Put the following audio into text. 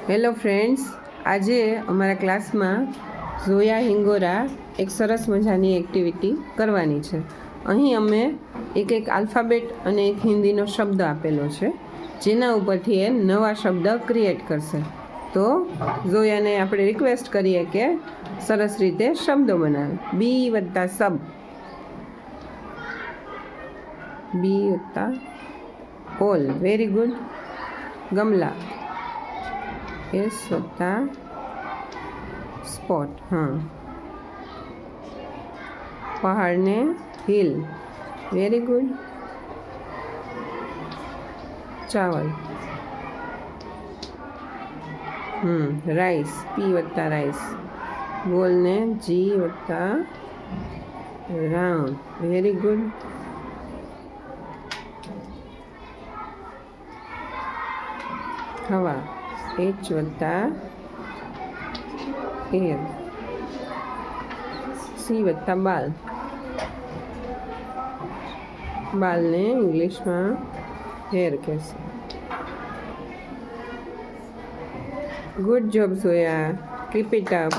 Hello friends, આજે અમારા ક્લાસમાં ઝોયા હિંગોરા એક સરસ મજાની એક્ટિવિટી કરવાની છે. અહીં અમે એક આલ્ફાબેટ અને એક હિન્દીનો શબ્દ આપેલો છે, જેના ઉપરથી એ નવા શબ્દ ક્રિએટ કરશે. તો ઝોયાને આપણે રિક્વેસ્ટ કરીએ કે સરસ રીતે શબ્દો બનાવે. બી વત્તા સબ, બી વત્તા ઓલ, વેરી ગુડ. ગમલા, એસ વત્તા સ્પોટ, હા. પહાડને હિલ, વેરી ગુડ. ચાવલ, રાઈસ, પી વત્તા રાઈસ. ગોલને જી વત્તા રાઉન્ડ, વેરી ગુડ. હવા, એચ વત્તા એર. સી વત્તા બાલ, બાલને ઇંગ્લિશમાં હેર કહેશે. Good job Zoya, keep it up.